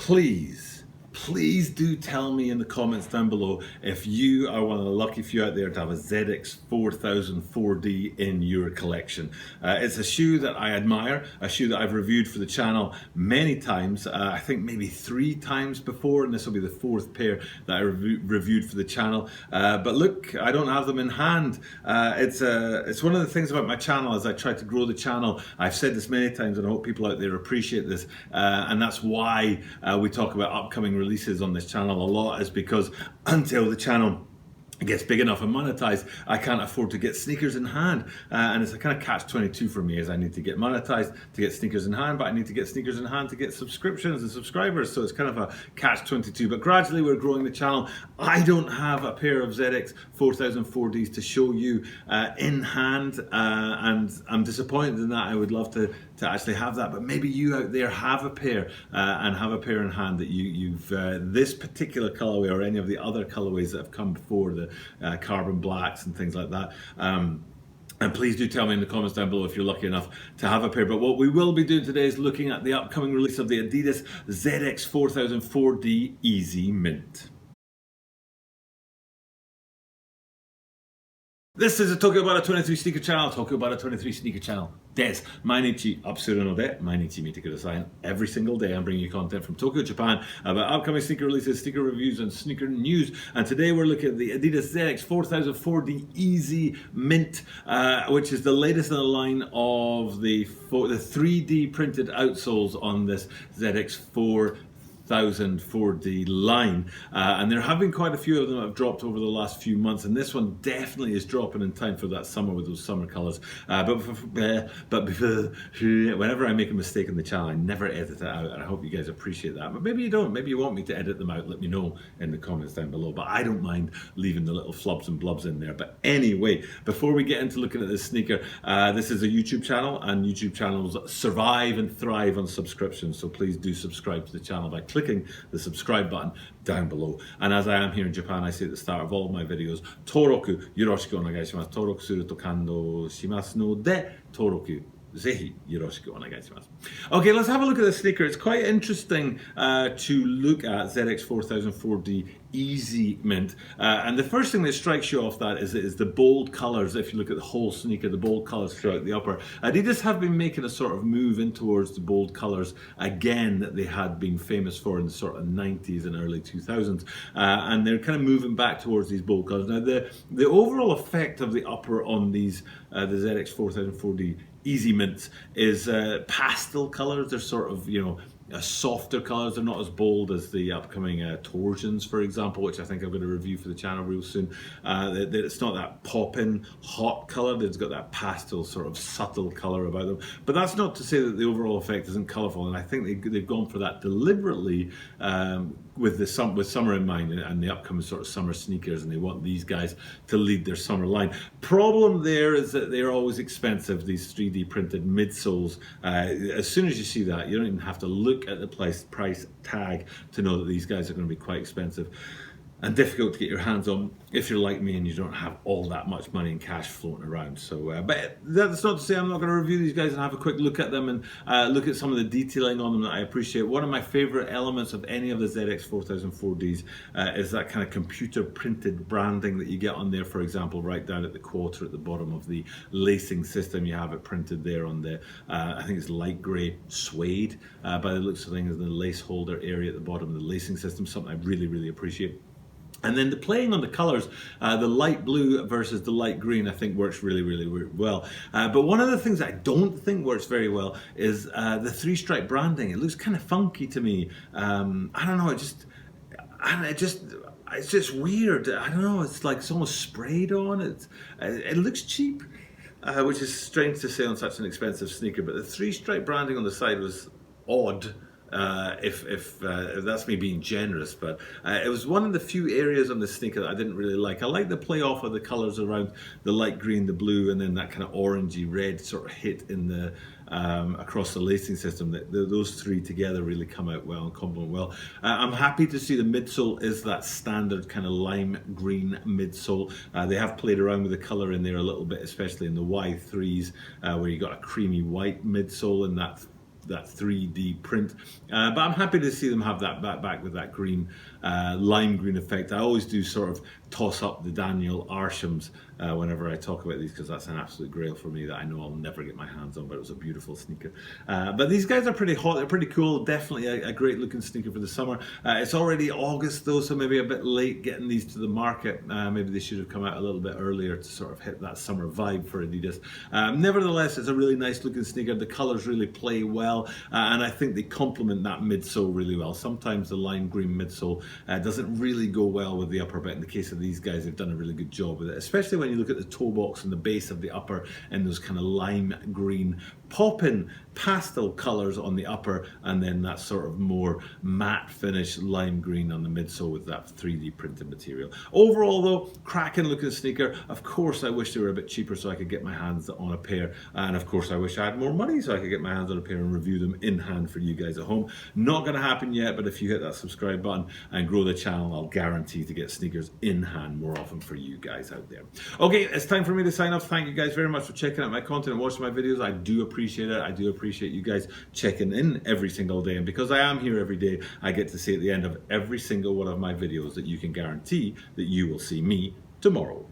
please do tell me in the comments down below if you are one of the lucky few out there to have a ZX 4000 4D in your collection. It's a shoe that I admire, a shoe that I've reviewed for the channel many times, I think maybe 3 times before, and this will be the 4th pair that I reviewed for the channel. But look, I don't have them in hand. It's one of the things about my channel as I try to grow the channel. I've said this many times and I hope people out there appreciate this, and that's why we talk about upcoming releases on this channel a lot, is because until the channel gets big enough and monetized, I can't afford to get sneakers in hand, and it's a kind of catch-22 for me, as I need to get monetized to get sneakers in hand, but I need to get sneakers in hand to get subscriptions and subscribers, so it's kind of a catch-22. But gradually we're growing the channel. I don't have a pair of ZX 4000 4Ds to show you in hand, and I'm disappointed in that. I would love to actually have that, but maybe you out there have a pair and have a pair in hand that you've this particular colorway or any of the other colorways that have come before, the carbon blacks and things like that. And please do tell me in the comments down below if you're lucky enough to have a pair. But what we will be doing today is looking at the upcoming release of the ADIDAS ZX 4000 4D Easy Mint. This is a Tokyo Bara 23 sneaker channel, Tokyo Bara 23 sneaker channel. Des, Mainichi Apsuru no de, Mainichi mite kudasai. Every single day I'm bringing you content from Tokyo, Japan about upcoming sneaker releases, sneaker reviews and sneaker news. And today we're looking at the ADIDAS ZX 4000 4D Easy Mint, which is the latest in the line of the 3D printed outsoles on this ZX 4000 4D line, and there have been quite a few of them that have dropped over the last few months, and this one definitely is dropping in time for that summer with those summer colors. But whenever I make a mistake in the channel, I never edit it out, and I hope you guys appreciate that. But maybe you don't, maybe you want me to edit them out. Let me know in the comments down below, but I don't mind leaving the little flubs and blubs in there. But anyway, before we get into looking at this sneaker, this is a YouTube channel, and YouTube channels survive and thrive on subscriptions, so please do subscribe to the channel by clicking the subscribe button down below. And as I am here in Japan, I say at the start of all of my videos, Toroku yoroshiku onegai shimasu. Toroku suru to kando shimasu no de, Toroku zehi yoroshiku onegai shimasu. Okay, let's have a look at this sneaker. It's quite interesting to look at ZX 4000 4D Easy Mint, and the first thing that strikes you off that is the bold colors. If you look at the whole sneaker, the bold colors throughout the upper. Adidas have been making a sort of move in towards the bold colors again that they had been famous for in the sort of 90s and early 2000s, and they're kind of moving back towards these bold colors. Now the overall effect of the upper on these the ZX 4000 4D Easy Mints is pastel colors. They're sort of, you know, softer colors. They're not as bold as the upcoming Torsions, for example, which I think I'm going to review for the channel real soon. It's not that pop-in hot color. It's got that pastel sort of subtle color about them. But that's not to say that the overall effect isn't colorful, and I think they've gone for that deliberately with summer in mind and the upcoming sort of summer sneakers, and they want these guys to lead their summer line. Problem there is that they're always expensive, these 3D printed midsoles. As soon as you see that, you don't even have to look at the price tag to know that these guys are going to be quite expensive and difficult to get your hands on if you're like me and you don't have all that much money and cash floating around. So, but that's not to say I'm not going to review these guys and have a quick look at them and look at some of the detailing on them that I appreciate. One of my favorite elements of any of the ZX 4000 4Ds is that kind of computer printed branding that you get on there. For example, right down at the quarter at the bottom of the lacing system, you have it printed there on the, I think it's light grey suede by the looks of things, in the lace holder area at the bottom of the lacing system, something I really, really appreciate. And then the playing on the colors, the light blue versus the light green, I think works really, really well. But one of the things I don't think works very well is the 3-stripe branding. It looks kind of funky to me. I don't know, it's just weird. I don't know, it's like it's almost sprayed on. It looks cheap, which is strange to say on such an expensive sneaker, but the 3-stripe branding on the side was odd. If that's me being generous, but it was one of the few areas on the sneaker that I didn't really like. I like the play off of the colors around the light green, the blue, and then that kind of orangey red sort of hit in the across the lacing system. Those three together really come out well and complement well. I'm happy to see the midsole is that standard kind of lime green midsole. They have played around with the color in there a little bit, especially in the Y3s, where you got a creamy white midsole and that that 3D print. But I'm happy to see them have that back with that green, lime green effect. I always do sort of toss up the Daniel Arshams whenever I talk about these, because that's an absolute grail for me that I know I'll never get my hands on, but it was a beautiful sneaker. But these guys are pretty hot, they're pretty cool, definitely a great looking sneaker for the summer. It's already August though, so maybe a bit late getting these to the market. Maybe they should have come out a little bit earlier to sort of hit that summer vibe for Adidas. Nevertheless, it's a really nice looking sneaker. The colours really play well, and I think they complement that midsole really well. Sometimes the lime green midsole doesn't really go well with the upper, but in the case of these guys, they've done a really good job with it, especially when you look at the toe box and the base of the upper and those kind of lime green pop-in pastel colours on the upper, and then that sort of more matte finish lime green on the midsole with that 3D printed material. Overall though, cracking looking sneaker. Of course I wish they were a bit cheaper so I could get my hands on a pair, and of course I wish I had more money so I could get my hands on a pair and review them in hand for you guys at home. Not going to happen yet, but if you hit that subscribe button and grow the channel, I'll guarantee to get sneakers in hand more often for you guys out there. Okay, it's time for me to sign off. Thank you guys very much for checking out my content and watching my videos. I do appreciate it. I do appreciate you guys checking in every single day, and because I am here every day, I get to say at the end of every single one of my videos that you can guarantee that you will see me tomorrow.